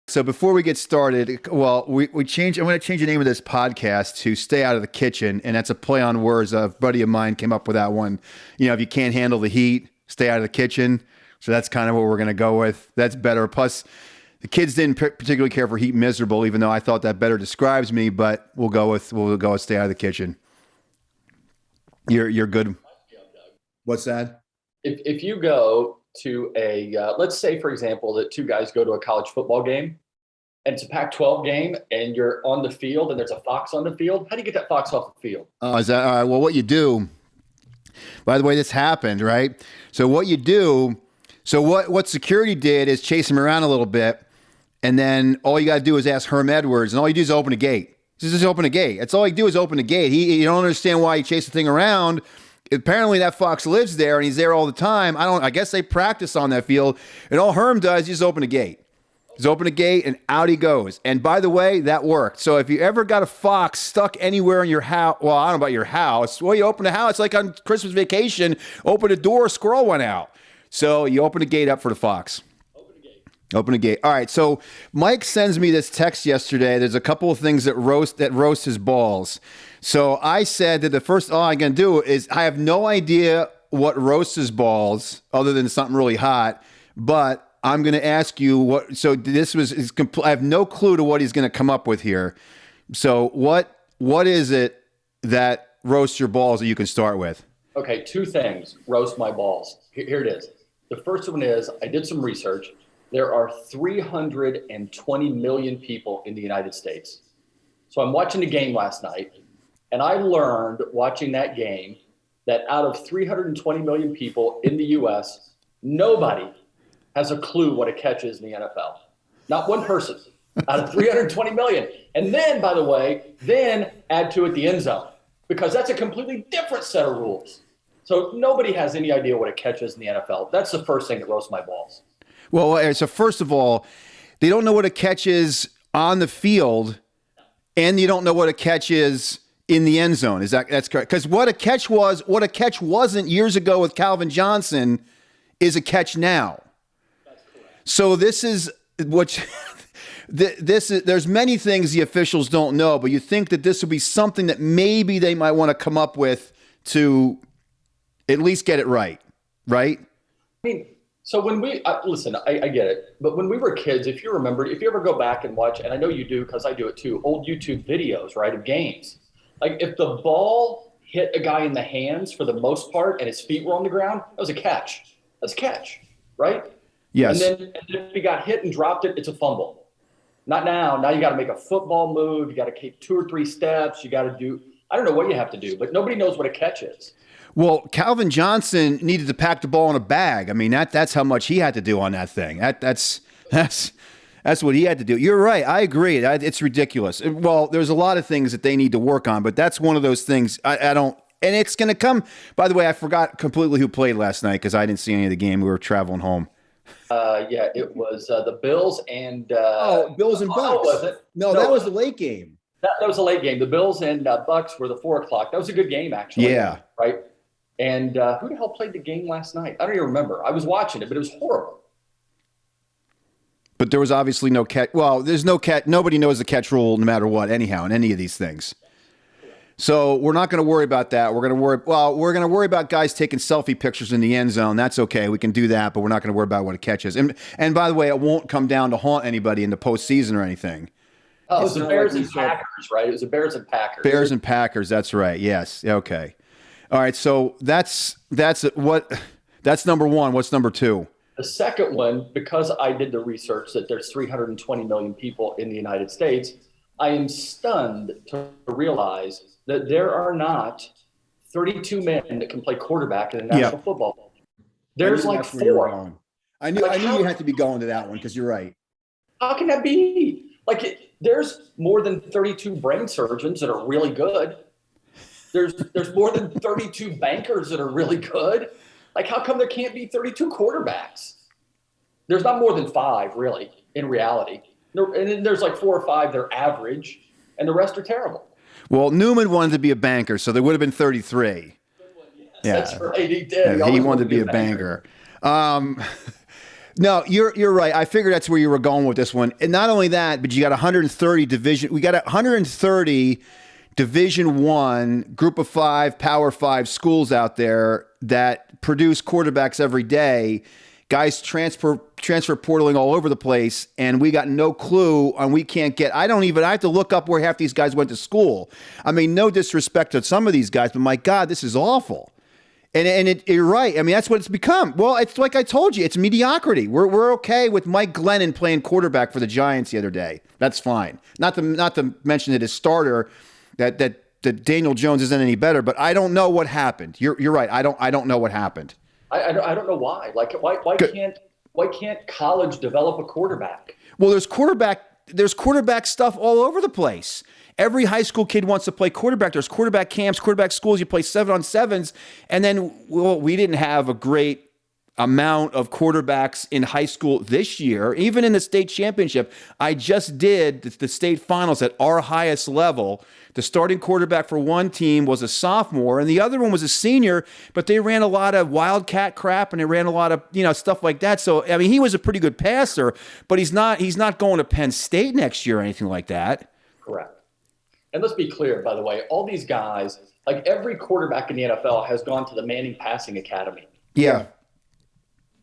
So before we get started, well, we change. I'm going to change the name of this podcast to "Stay Out of the Kitchen," and that's a play on words. A buddy of mine came up with that one. You know, if you can't handle the heat, stay out of the kitchen. So that's kind of what we're going to go with. That's better. Plus, the kids didn't particularly care for heat miserable, even though I thought that better describes me. But we'll go with "Stay Out of the Kitchen." You're good. What's that? If you go to let's say, for example, that two guys go to a college football game and it's a Pac-12 game and you're on the field and there's a fox on the field, how do you get that fox off the field? Is that all right? Well, what you do, by the way, this happened, right? So what you do, what security did is chase him around a little bit, and then all you got to do is ask Herm Edwards, and all you do is open a gate. Just open a gate. That's all you do is open a gate. You don't understand why he chased the thing around. Apparently that fox lives there and he's there all the time. I guess they practice on that field, and all Herm does is just open a gate. Just open a gate and out he goes. And by the way, that worked. So if you ever got a fox stuck anywhere in your house, well, I don't know about your house. Well, you open the house like on Christmas vacation, open a door, a squirrel went out. So you open a gate up for the fox. Open a gate. All right. So Mike sends me this text yesterday. There's a couple of things that roast his balls. So I said that the first all I'm going to do is I have no idea what roasts his balls other than something really hot, but I'm going to ask you what. So I have no clue to what he's going to come up with here. So what is it that roasts your balls that you can start with? Okay, two things roast my balls. Here it is. The first one is I did some research. There are 320 million people in the United States. So I'm watching the game last night, and I learned watching that game that out of 320 million people in the U.S., nobody has a clue what a catch is in the NFL. Not one person out of 320 million. And then, by the way, add to it the end zone, because that's a completely different set of rules. So nobody has any idea what a catch is in the NFL. That's the first thing that roasts my balls. Well, so first of all, they don't know what a catch is on the field, and you don't know what a catch is in the end zone. That's correct? Because what a catch wasn't years ago with Calvin Johnson is a catch now. That's correct. So this is what there's many things the officials don't know, but you think that this would be something that maybe they might want to come up with to at least get it right? I mean, so when we listen, I get it, but when we were kids, if you remember, if you ever go back and watch, and I know you do because I do it too, old YouTube videos, right, of games. Like if the ball hit a guy in the hands for the most part and his feet were on the ground, that was a catch. That's a catch, right? Yes. And then if he got hit and dropped it, it's a fumble. Not now. Now you got to make a football move. You got to take 2 or 3 steps. You got to do, I don't know what you have to do, but nobody knows what a catch is. Well, Calvin Johnson needed to pack the ball in a bag. I mean, that's how much he had to do on that thing. That's what he had to do. You're right. I agree. It's ridiculous. Well, there's a lot of things that they need to work on, but that's one of those things I don't. And it's going to come. By the way, I forgot completely who played last night because I didn't see any of the game. We were traveling home. Yeah, it was the Bills and Bills and Bucks. Was it? No, that was the late game. That was a late game. The Bills and Bucks were the 4 o'clock. That was a good game, actually. Yeah. Right. And who the hell played the game last night? I don't even remember. I was watching it, but it was horrible. But there was obviously no catch. Well, there's no catch. Nobody knows the catch rule no matter what, anyhow, in any of these things. So we're not going to worry about that. We're going to worry about guys taking selfie pictures in the end zone. That's okay. We can do that, but we're not going to worry about what a catch is. And by the way, it won't come down to haunt anybody in the postseason or anything. Oh, it was the Bears and Packers, right? It was the Bears and Packers. Bears and Packers. That's right. Yes. Okay. All right. So that's number one. What's number two? The second one, because I did the research that there's 320 million people in the United States, I am stunned to realize that there are not 32 men that can play quarterback in the National Football League. There's like 4. I knew you had to be going to that one because you're right. How can that be? There's more than 32 brain surgeons that are really good. There's more than 32 bankers that are really good. How come there can't be 32 quarterbacks? There's not more than 5, really, in reality. And then there's 4 or 5 that are average, and the rest are terrible. Well, Newman wanted to be a banker, so there would have been 33. Yes, yeah. That's right. He did. He wanted to be a banker. No, you're right. I figured that's where you were going with this one. And not only that, but you got 130 division. We got 130 Division I, Group of 5, Power 5 schools out there that produce quarterbacks every day. Guys transfer portaling all over the place, and we got no clue on. We can't get. I have to look up where half these guys went to school. I mean, no disrespect to some of these guys, but my God, this is awful. And you're right. I mean, that's what it's become. Well, it's like I told you, it's mediocrity. We're okay with Mike Glennon playing quarterback for the Giants the other day. That's fine. Not to mention that his starter, that Daniel Jones isn't any better. But I don't know what happened. You're right. I don't know what happened. I don't know why. Like why can't college develop a quarterback? Well, there's quarterback stuff all over the place. Every high school kid wants to play quarterback. There's quarterback camps, quarterback schools. You play 7-on-7s. And then, well, we didn't have a great amount of quarterbacks in high school this year, even in the state championship. I just did the state finals at our highest level. The starting quarterback for one team was a sophomore, and the other one was a senior, but they ran a lot of wildcat crap, and they ran a lot of, stuff like that. So, I mean, he was a pretty good passer, but he's not going to Penn State next year or anything like that. Correct. And let's be clear, by the way, all these guys, like every quarterback in the NFL has gone to the Manning Passing Academy. Yeah.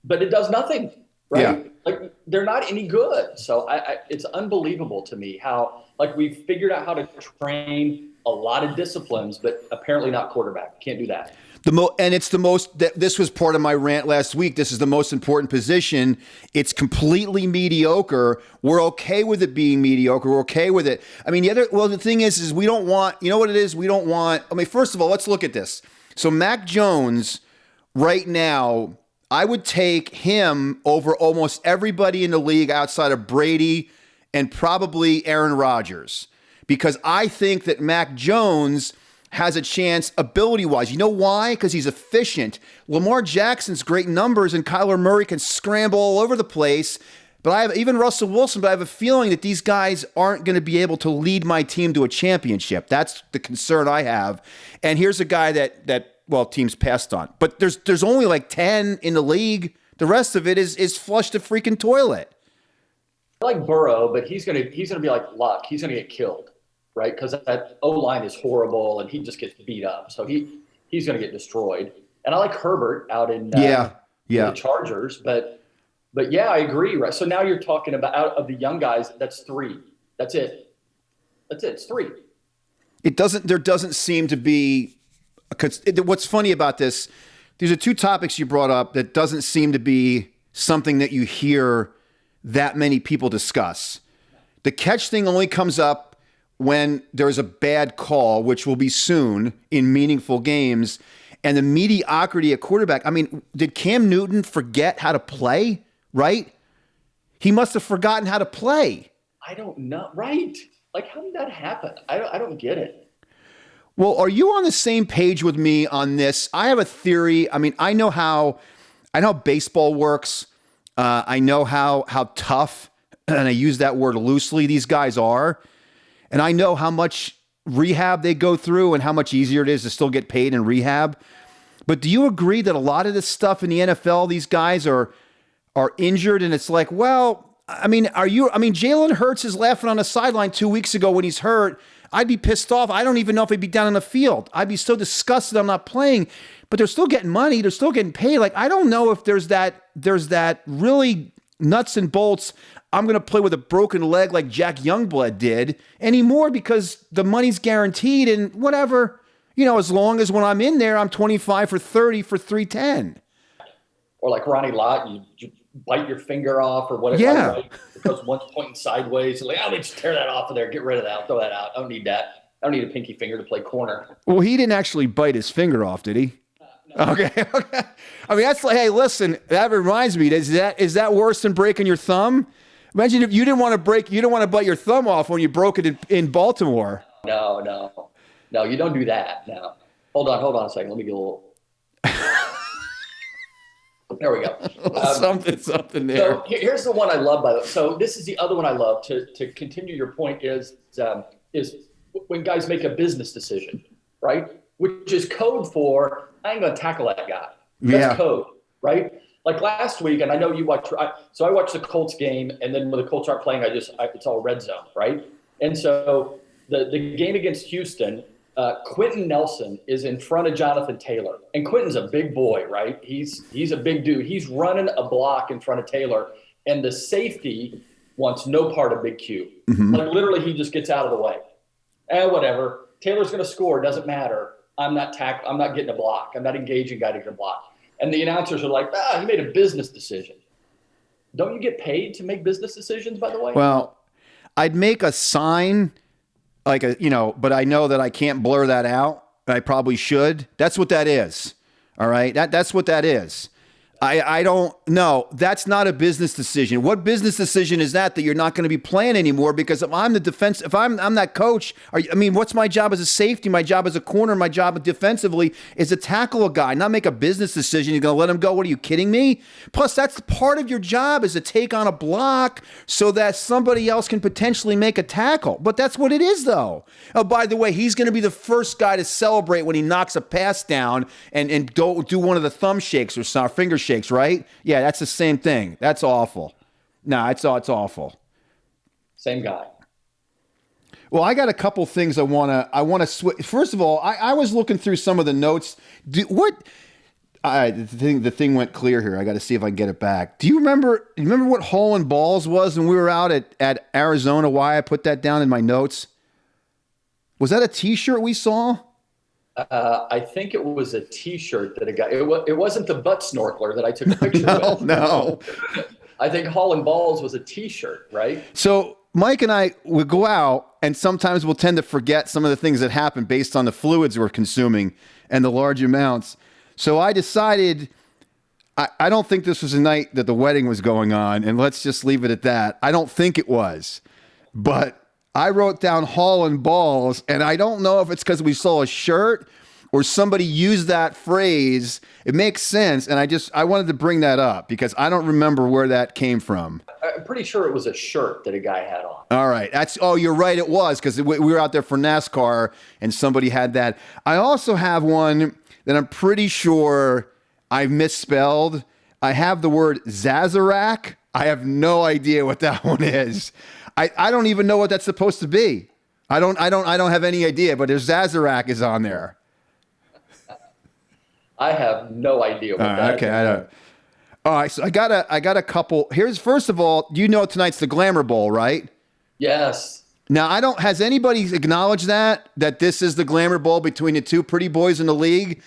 But it does nothing, right? Yeah. Like they're not any good. So it's unbelievable to me how like we've figured out how to train a lot of disciplines, but apparently not quarterback. Can't do that. This was part of my rant last week. This is the most important position. It's completely mediocre. We're okay with it being mediocre. We're okay with it. I mean, the thing is we don't want, you know what it is? We don't want, first of all, let's look at this. So Mac Jones right now, I would take him over almost everybody in the league outside of Brady and probably Aaron Rodgers, because I think that Mac Jones has a chance ability-wise. You know why? Because he's efficient. Lamar Jackson's great numbers, and Kyler Murray can scramble all over the place. But even Russell Wilson, but I have a feeling that these guys aren't going to be able to lead my team to a championship. That's the concern I have. And here's a guy that teams passed on. But there's only like 10 in the league. The rest of it is flushed the freaking toilet. I like Burrow, but he's gonna be like Luck. He's gonna get killed, right? Because that O-line is horrible, and he just gets beat up. So he's gonna get destroyed. And I like Herbert out in the Chargers, but yeah, I agree. Right. So now you're talking about out of the young guys, that's 3. That's it. It's 3. There doesn't seem to be. What's funny about this, these are 2 topics you brought up that doesn't seem to be something that you hear that many people discuss. The catch thing only comes up when there's a bad call, which will be soon in meaningful games, and the mediocrity at quarterback. I mean, did Cam Newton forget how to play, right? He must have forgotten how to play. I don't know. Right. Like, how did that happen? I don't get it. Well, are you on the same page with me on this? I have a theory. I mean, I know how baseball works. I know how tough, and I use that word loosely, these guys are. And I know how much rehab they go through and how much easier it is to still get paid in rehab. But do you agree that a lot of this stuff in the NFL, these guys are injured, and it's like, well, Jalen Hurts is laughing on the sideline 2 weeks ago when he's hurt. I'd be pissed off. I don't even know if he'd be down on the field. I'd be so disgusted I'm not playing. But they're still getting money. They're still getting paid. Like, I don't know if there's that really nuts and bolts, I'm going to play with a broken leg like Jack Youngblood did anymore, because the money's guaranteed and whatever, as long as when I'm in there, I'm 25 for 30 for 310. Or like Ronnie Lott, you bite your finger off or whatever. Yeah. Right? Because one's pointing sideways. Like, let me just tear that off of there. Get rid of that. Throw that out. I don't need that. I don't need a pinky finger to play corner. Well, he didn't actually bite his finger off, did he? No. Okay. I mean, that's like, hey, listen, that reminds me, is that worse than breaking your thumb? Imagine if you didn't want to bite your thumb off when you broke it in Baltimore. No, you don't do that. No. Hold on a second. Let me get a little. There we go. Something there. So here's the one I love, by the way. So this is the other one I love to continue your point is when guys make a business decision, right? Which is code for, I ain't going to tackle that guy. That's code, right? like last week, and I know you watch. So I watch the Colts game, and then when the Colts aren't playing, it's all red zone, right? And so the game against Houston, Quentin Nelson is in front of Jonathan Taylor, and Quentin's a big boy, right? He's a big dude. He's running a block in front of Taylor, and the safety wants no part of Big Q. Mm-hmm. Like literally, he just gets out of the way. Whatever. Taylor's going to score. Doesn't matter. I'm not getting a block. I'm not engaging guy to get a block. And the announcers are like, he made a business decision. Don't you get paid to make business decisions, by the way? Well, I'd make a sign but I know that I can't blur that out. I probably should. That's what that is. All right. That's what that is. I don't know. That's not a business decision. What business decision is that you're not going to be playing anymore? Because if I'm the defense, if I'm that coach, what's my job as a safety? My job as a corner, my job defensively is to tackle a guy, not make a business decision. You're going to let him go. What are you kidding me? Plus, that's part of your job is to take on a block so that somebody else can potentially make a tackle. But that's what it is, though. Oh, by the way, he's going to be the first guy to celebrate when he knocks a pass down and go do one of the thumb shakes or finger shakes. Right? Yeah, that's the same thing. That's awful. No, it's awful. Same guy. Well, I got a couple things I wanna switch. First of all, I was looking through some of the notes. The thing went clear here. I got to see if I can get it back. Do you remember what Hole and Balls was when we were out at Arizona? Why I put that down in my notes? Was that a T-shirt we saw? I think it was a T-shirt that a guy. It wasn't the butt snorkeler that I took a picture with. No. I think Hall and Balls was a T-shirt, right? So Mike and I would go out, and sometimes we'll tend to forget some of the things that happen based on the fluids we're consuming and the large amounts. So I decided I don't think this was the night that the wedding was going on, and let's just leave it at that. I don't think it was, but I wrote down Hall and Balls, and I don't know if it's because we saw a shirt or somebody used that phrase. It makes sense, and I wanted to bring that up because I don't remember where that came from. I'm pretty sure it was a shirt that a guy had on. All right. You're right, it was, because we were out there for NASCAR, and somebody had that. I also have one that I'm pretty sure I misspelled. I have the word Zazarak. I have no idea what that one is. I don't even know what that's supposed to be. I don't have any idea, but there's Zazarak is on there. I have no idea what that is. Okay, I don't. All right, so I got a couple. Here's first of all, you know tonight's the Glamour Bowl, right? Yes. Now has anybody acknowledged that this is the Glamour Bowl between the two pretty boys in the league?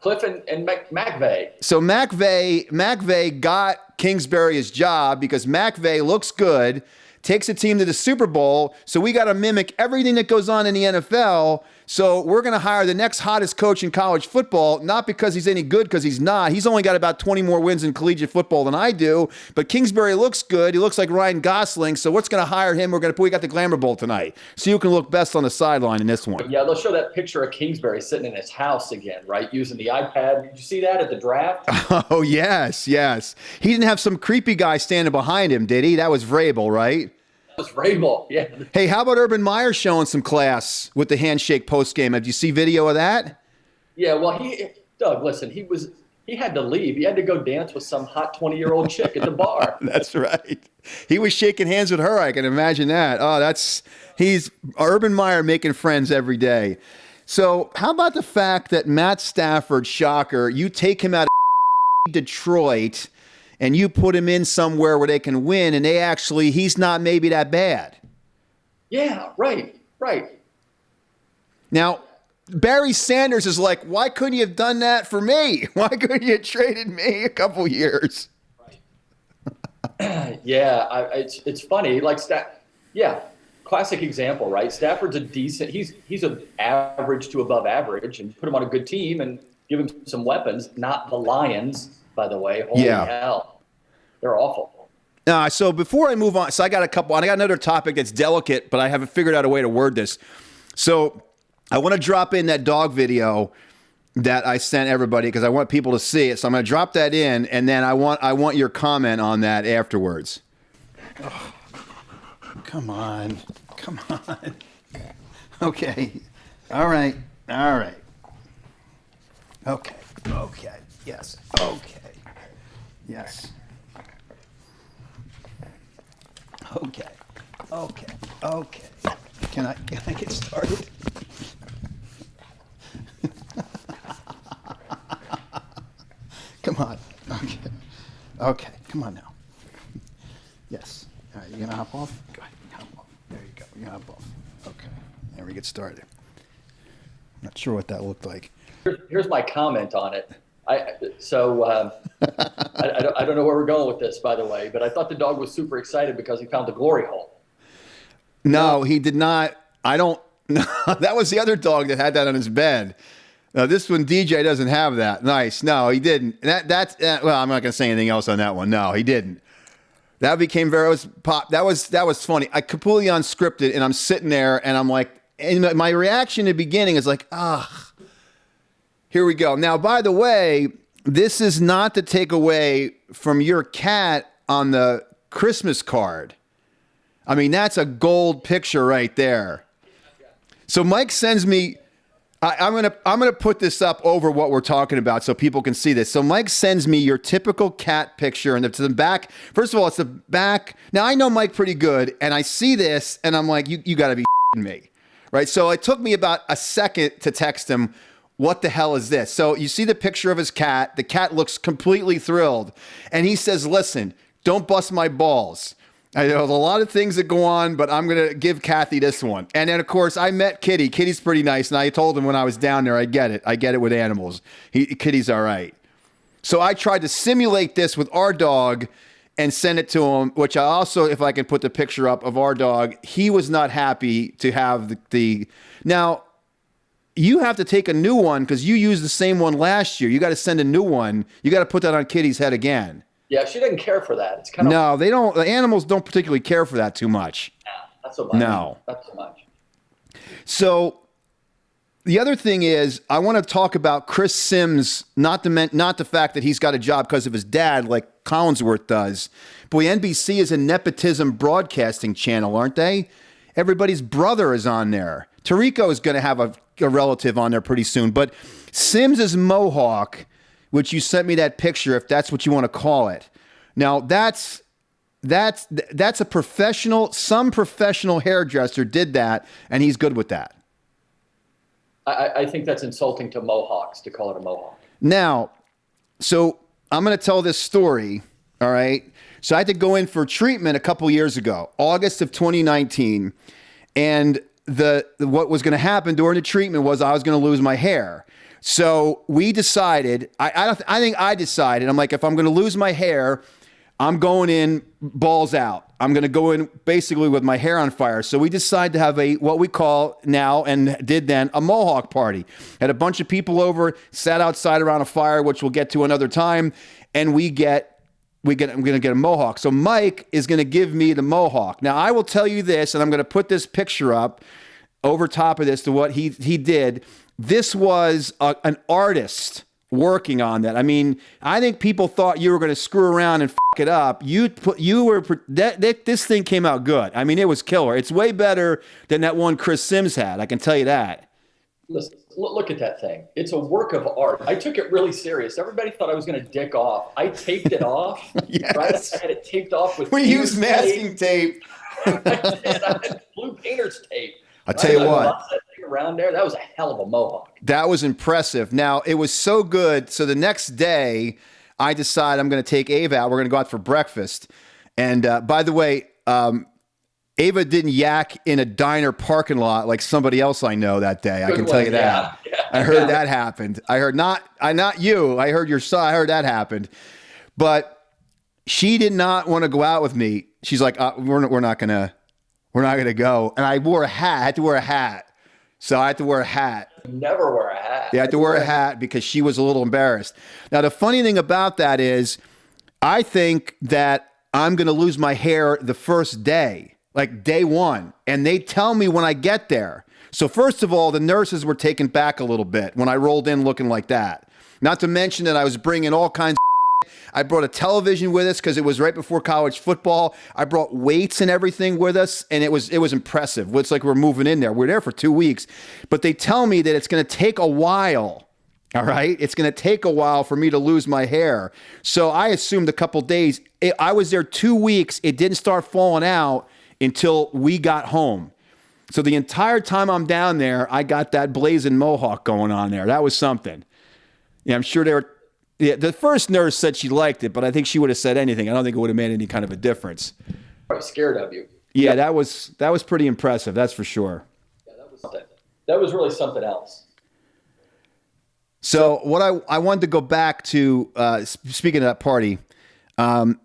Cliff and McVay. So McVay got Kingsbury his job because McVay looks good, takes a team to the Super Bowl. So we got to mimic everything that goes on in the NFL. So we're going to hire the next hottest coach in college football, not because he's any good, because he's not. He's only got about 20 more wins in collegiate football than I do. But Kingsbury looks good. He looks like Ryan Gosling. So what's going to hire him? We got the Glamour Bowl tonight. So you can look best on the sideline in this one. Yeah, they'll show that picture of Kingsbury sitting in his house again, right? Using the iPad. Did you see that at the draft? Oh, yes. He didn't have some creepy guy standing behind him, did he? That was Vrabel, right? That was Vrabel, yeah. Hey, how about Urban Meyer showing some class with the handshake postgame? Did you see video of that? Yeah, well, Doug, listen, he had to leave. He had to go dance with some hot 20-year-old chick at the bar. That's right. He was shaking hands with her. I can imagine that. Oh, he's Urban Meyer making friends every day. So how about the fact that Matt Stafford, shocker, you take him out of Detroit and you put him in somewhere where they can win, and he's not maybe that bad. Yeah, right. Now, Barry Sanders is like, why couldn't you have done that for me? Why couldn't you have traded me a couple years? Right. Yeah, it's funny. Like, classic example, right? Stafford's a decent. He's an average to above average, and put him on a good team and give him some weapons. Not the Lions, by the way. Holy hell. They're awful. So before I move on, I got another topic that's delicate, but I haven't figured out a way to word this. So I want to drop in that dog video that I sent everybody because I want people to see it. So I'm going to drop that in, and then I want your comment on that afterwards. Oh, come on. Okay. All right. Okay. Yes. Okay. Yes. Okay. Can I get started? Come on. Okay. Come on now. Yes. All right. You gonna hop off? Go ahead. Hop off. There you go. You hop off. Okay. There we get started. Not sure what that looked like. Here's my comment on it. I don't know where we're going with this, by the way, but I thought the dog was super excited because he found the glory hole. No, he did not. I don't. No, that was the other dog that had that on his bed. Now this one, DJ, doesn't have that. Nice. No, he didn't. That's well, I'm not going to say anything else on that one. No, he didn't. That became that was funny. I completely unscripted, and I'm sitting there, and I'm like, and my reaction in the beginning is like, here we go. Now, by the way, this is not to take away from your cat on the Christmas card. I mean, that's a gold picture right there. So Mike sends me. I'm gonna put this up over what we're talking about so people can see this. So Mike sends me your typical cat picture, and it's the back. First of all, it's the back. Now I know Mike pretty good, and I see this, and I'm like, you got to be me, right? So it took me about a second to text him, what the hell is this? So you see the picture of his cat. The cat looks completely thrilled, and he says, "Listen, don't bust my balls. I know there's a lot of things that go on, but I'm going to give Kathy this one." And then, of course, I met Kitty. Kitty's pretty nice. And I told him when I was down there, I get it. I get it with animals. Kitty's all right. So I tried to simulate this with our dog and send it to him, which I also, if I can put the picture up of our dog, he was not happy to have the Now, you have to take a new one because you used the same one last year. You got to send a new one. You got to put that on Kitty's head again. Yeah, she doesn't care for that. It's kind of no, they don't. The animals don't particularly care for that too much. Not so much. No, not so much. So the other thing is, I want to talk about Chris Sims. Not the fact that he's got a job because of his dad, like Collinsworth does. Boy, NBC is a nepotism broadcasting channel, aren't they? Everybody's brother is on there. Tarico is going to have a relative on there pretty soon. But Sims's mohawk, which you sent me that picture, if that's what you want to call it. Now, that's a professional, some professional hairdresser did that, and he's good with that. I think that's insulting to mohawks to call it a mohawk. Now, so I'm going to tell this story, all right? So I had to go in for treatment a couple years ago, August of 2019, and what was going to happen during the treatment was I was going to lose my hair. So we decided, I think I decided, I'm like, if I'm going to lose my hair, I'm going in balls out. I'm going to go in basically with my hair on fire. So we decided to have what we call now and did then a mohawk party. Had a bunch of people over, sat outside around a fire, which we'll get to another time. And I'm going to get a mohawk. So Mike is going to give me the mohawk. Now I will tell you this, and I'm going to put this picture up over top of this to what he did. This was an artist working on that. I mean, I think people thought you were going to screw around and fuck it up. This thing came out good. I mean, it was killer. It's way better than that one Chris Sims had. I can tell you that. Listen, look at that thing. It's a work of art. I took it really serious. Everybody thought I was going to dick off. I taped it off. Yes. Right? I had it taped off with. We used masking tape. I had blue painter's tape. I'll tell you what. That thing around there, that was a hell of a mohawk. That was impressive. Now, it was so good. So the next day, I decide I'm going to take Ava out. We're going to go out for breakfast. And by the way, Ava didn't yak in a diner parking lot like somebody else I know that day. I can tell you that. Yeah. I heard that happened. I heard not you. I heard your son. I heard that happened. But she did not want to go out with me. She's like, we're not going to go. And I wore a hat. I had to wear a hat. So I had to wear a hat. Never wear a hat. Yeah, I had to wear a hat because she was a little embarrassed. Now, the funny thing about that is I think that I'm going to lose my hair the first day, like day one. And they tell me when I get there. So first of all, the nurses were taken back a little bit when I rolled in looking like that. Not to mention that I was bringing all kinds of I brought a television with us because it was right before college football. I brought weights and everything with us, and it was impressive. It's like we're moving in there. We're there for 2 weeks. But they tell me that it's going to take a while All right. It's going to take a while for me to lose my hair. So I assumed a couple days. I was there 2 weeks. It didn't start falling out until we got home. So the entire time I'm down there, I got that blazing mohawk going on there. That was something. Yeah, I'm sure they were. Yeah, the first nurse said she liked it, but I think she would have said anything. I don't think it would have made any kind of a difference. I'm scared of you. Yeah, that was pretty impressive. That's for sure. Yeah, that was something. That was really something else. So what I wanted to go back to, speaking of that party, and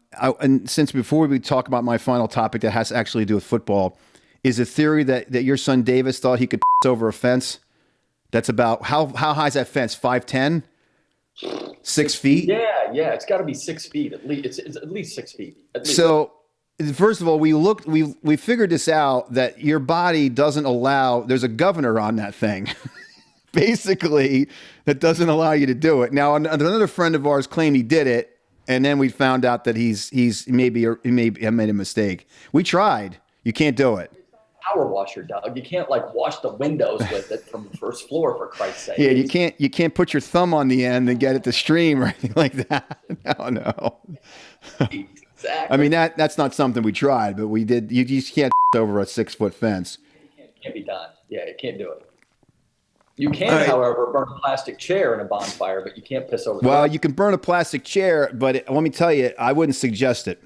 since before we talk about my final topic that has to actually do with football, is a theory that your son Davis thought he could over a fence. That's about, how high is that fence? 5'10"? 6 feet? Yeah, it's got to be 6 feet at least. It's at least 6 feet. At least. So first of all, we figured this out, that your body doesn't allow, there's a governor on that thing. Basically, that doesn't allow you to do it. Now, another friend of ours claimed he did it, and then we found out that he made a mistake. We tried. You can't do it. Power washer, Doug. You can't wash the windows with it from the first floor, for Christ's sake. Yeah, you can't put your thumb on the end and get it to stream or anything like that. No. Exactly. I mean, that's not something we tried, but we did. You just can't over a 6-foot fence. It can't be done. Yeah, you can't do it. You can, however, burn a plastic chair in a bonfire, but you can't piss over the Well, you can burn a plastic chair, but let me tell you, I wouldn't suggest it.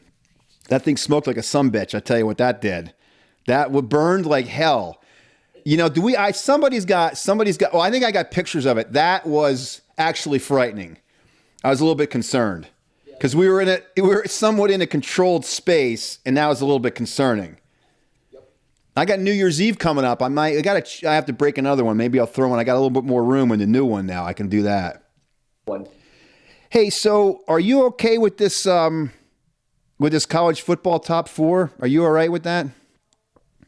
That thing smoked like a sumbitch. I tell you what that did. That would burned like hell. You know, somebody's got, I think I got pictures of it. That was actually frightening. I was a little bit concerned because we were somewhat in a controlled space, and that was a little bit concerning. I got New Year's Eve coming up. I have to break another one. Maybe I'll throw one. I got a little bit more room in the new one now. I can do that. Hey, so are you okay with this college football top 4? Are you all right with that?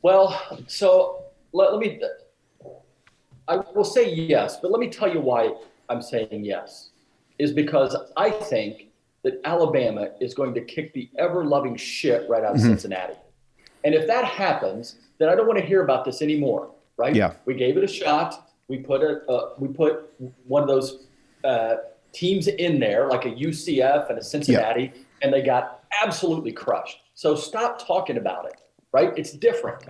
Well, so I will say yes, but let me tell you why I'm saying yes. Is because I think that Alabama is going to kick the ever-loving shit right out of Cincinnati. And if that happens, then I don't want to hear about this anymore, right? Yeah. We gave it a shot. We put one of those teams in there, like a UCF and a Cincinnati, and they got absolutely crushed. So stop talking about it, right? It's different.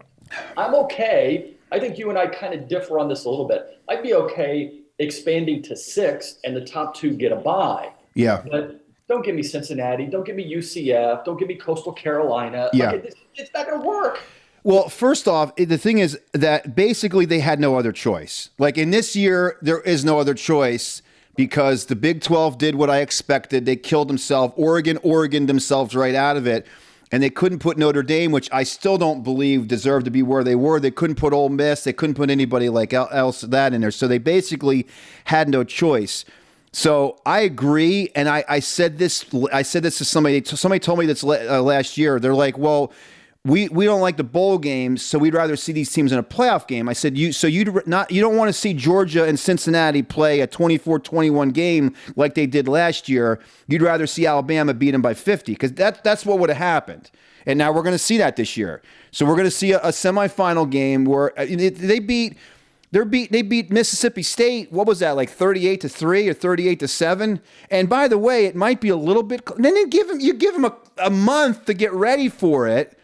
I'm okay. I think you and I kind of differ on this a little bit. I'd be okay expanding to 6 and the top 2 get a bye. Yeah. But don't give me Cincinnati. Don't give me UCF. Don't give me Coastal Carolina. Yeah. It's not going to work. Well, first off, the thing is that basically they had no other choice. Like in this year, there is no other choice because the Big 12 did what I expected. They killed themselves. Oregon themselves right out of it. And they couldn't put Notre Dame, which I still don't believe deserved to be where they were. They couldn't put Ole Miss. They couldn't put anybody else that in there. So they basically had no choice. So I agree, and I said this to somebody. Somebody told me this last year. They're like, "Well, we don't like the bowl games, so we'd rather see these teams in a playoff game." I said, you don't want to see Georgia and Cincinnati play a 24-21 game like they did last year. You'd rather see Alabama beat them by 50 because that's what would have happened. And now we're going to see that this year. So we're going to see a semifinal game where they beat Mississippi State. What was that, like 38-3 or 38-7? And by the way, it might be a little bit. Then you give them a month to get ready for it.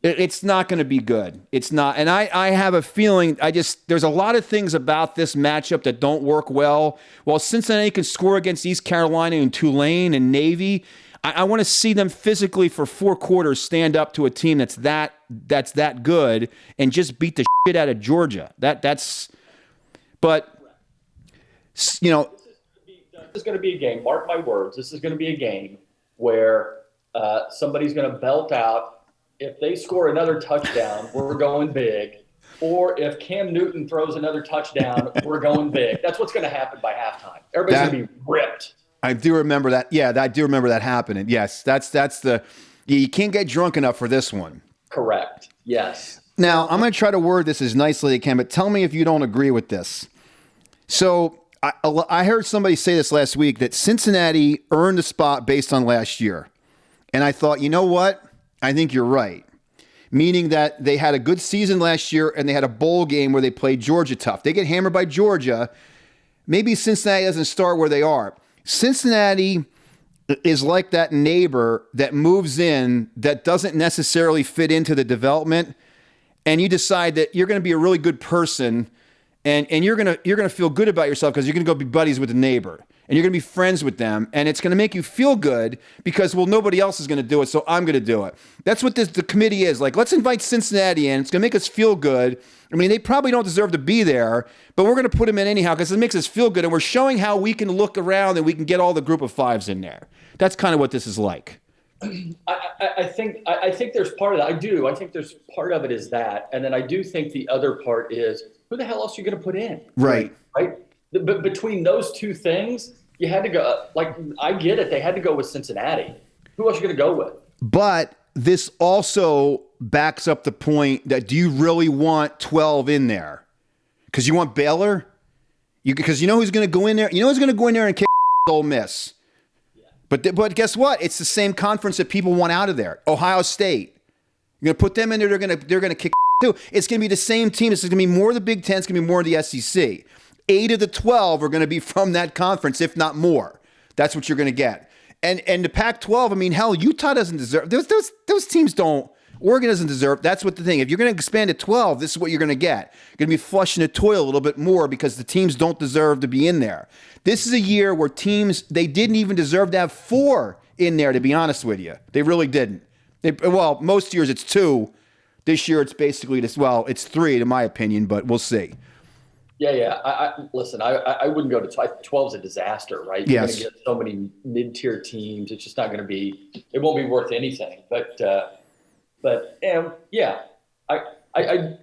It's not going to be good. It's not. And I have a feeling there's a lot of things about this matchup that don't work well. While Cincinnati can score against East Carolina and Tulane and Navy, I want to see them physically for 4 quarters stand up to a team that's that good and just beat the shit out of Georgia. But you know, this is going to be a game. Mark my words. This is going to be a game where somebody's going to belt out. If they score another touchdown, we're going big. Or if Cam Newton throws another touchdown, we're going big. That's what's going to happen by halftime. Everybody's going to be ripped. I do remember that. Yeah, I do remember that happening. Yes, you can't get drunk enough for this one. Correct. Yes. Now, I'm going to try to word this as nicely as I can, but tell me if you don't agree with this. So I heard somebody say this last week, that Cincinnati earned a spot based on last year. And I thought, you know what? I think you're right. Meaning that they had a good season last year and they had a bowl game where they played Georgia tough. They get hammered by Georgia, maybe Cincinnati doesn't start where they are. Cincinnati is like that neighbor that moves in that doesn't necessarily fit into the development, and you decide that you're going to be a really good person, and you're going to feel good about yourself because you're going to go be buddies with the neighbor, and you're going to be friends with them, and it's going to make you feel good because, well, nobody else is going to do it, so I'm going to do it. That's what the committee is. Like, let's invite Cincinnati in. It's going to make us feel good. I mean, they probably don't deserve to be there, but we're going to put them in anyhow because it makes us feel good, and we're showing how we can look around and we can get all the group of fives in there. That's kind of what this is like. I think there's part of that. I do. I think there's part of it is that, and then I do think the other part is who the hell else are you going to put in? Right. But between those two things, you had to go. Like, I get it. They had to go with Cincinnati. Who else are you going to go with? But this also backs up the point that do you really want 12 in there? Because you want Baylor? Because you know who's going to go in there? You know who's going to go in there and kick Ole Miss? But guess what? It's the same conference that people want out of there. Ohio State. You're going to put them in there, they're going to kick too. It's going to be the same team. It's going to be more of the Big Ten. It's going to be more of the SEC. 8 of the 12 are going to be from that conference, if not more. That's what you're going to get. And the Pac-12, I mean, hell, Utah doesn't deserve. Those teams don't. Oregon doesn't deserve. That's what the thing. If you're going to expand to 12, this is what you're going to get. You're going to be flushing the toilet a little bit more because the teams don't deserve to be in there. This is a year where teams, they didn't even deserve to have 4 in there, to be honest with you. They really didn't. Well, most years it's 2. This year it's basically this. Well, it's 3 in my opinion, but we'll see. Yeah. Listen, I wouldn't go to 12 is a disaster, right? You're going to get so many mid-tier teams. It's just not going to be, it won't be worth anything. But yeah, I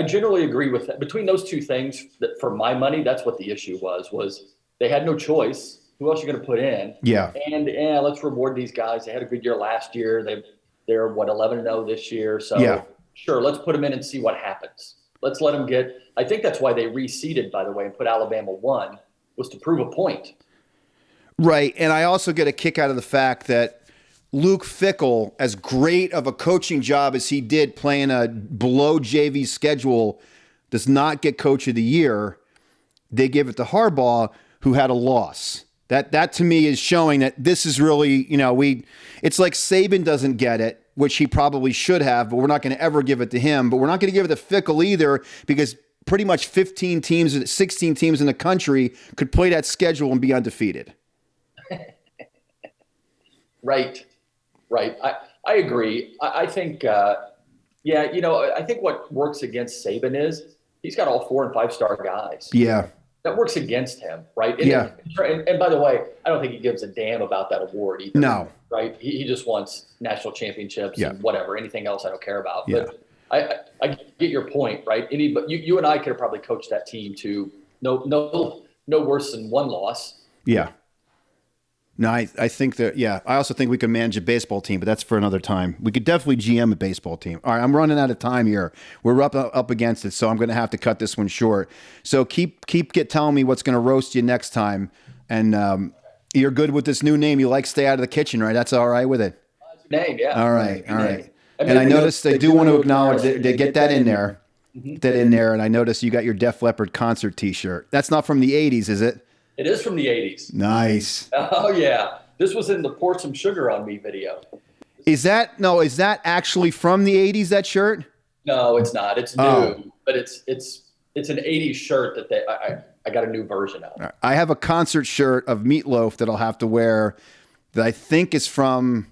generally agree with that. Between those two things, that for my money, that's what the issue was they had no choice. Who else are you going to put in? Yeah. And let's reward these guys. They had a good year last year. They're 11-0 this year. So yeah. Sure, let's put them in and see what happens. Let's let them get. I think that's why they reseeded, by the way, and put Alabama 1 was to prove a point. Right, and I also get a kick out of the fact that Luke Fickell, as great of a coaching job as he did playing a below JV schedule, does not get Coach of the Year. They give it to Harbaugh, who had a loss. That to me is showing that this is really, it's like Saban doesn't get it, which he probably should have, but we're not going to ever give it to him. But we're not going to give it to Fickell either because pretty much 15 teams, 16 teams in the country could play that schedule and be undefeated. Right. I agree. I think, I think what works against Saban is he's got all 4 and 5 star guys. Yeah. That works against him, right? Yeah. And by the way, I don't think he gives a damn about that award either. No. Right? He just wants national championships and whatever. Anything else I don't care about. Yeah. But I get your point, right? But you and I could have probably coached that team to no worse than 1 loss. Yeah. No, I think that, I also think we could manage a baseball team, but that's for another time. We could definitely GM a baseball team. All right, I'm running out of time here. We're up against it, so I'm going to have to cut this one short. So keep telling me what's going to roast you next time. And you're good with this new name. You like Stay Out of the Kitchen, right? That's all right with it? Name, yeah. All right. And I noticed they do want to acknowledge that they get that in there. And I noticed you got your Def Leppard concert T-shirt. That's not from the 80s, is it? It is from the 80s. Nice. Oh, yeah. This was in the Pour Some Sugar on Me video. Is that actually from the 80s, that shirt? No, it's not. It's new, but it's an 80s shirt that I got a new version of. Right. I have a concert shirt of Meatloaf that I'll have to wear that I think is from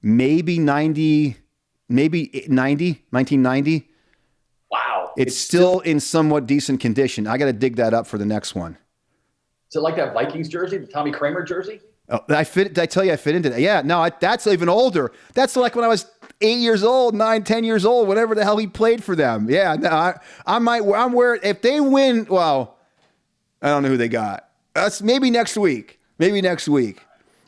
maybe 1990. Wow. It's still in somewhat decent condition. I got to dig that up for the next one. Is it like that Vikings jersey, the Tommy Kramer jersey? Oh, did I tell you I fit into that? Yeah, no, that's even older. That's like when I was 8 years old, 9, 10 years old, whatever the hell he played for them. Yeah, no, I'm wearing, if they win, well, I don't know who they got. That's maybe next week.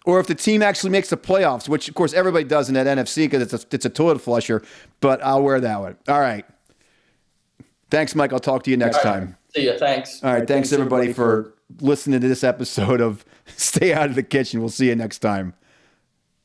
Or if the team actually makes the playoffs, which of course everybody does in that NFC because it's a toilet flusher, but I'll wear that one. All right. Thanks, Mike. I'll talk to you next time. See ya. Thanks. All right. Thanks everybody for listening to this episode of Stay Out of the Kitchen. We'll see you next time.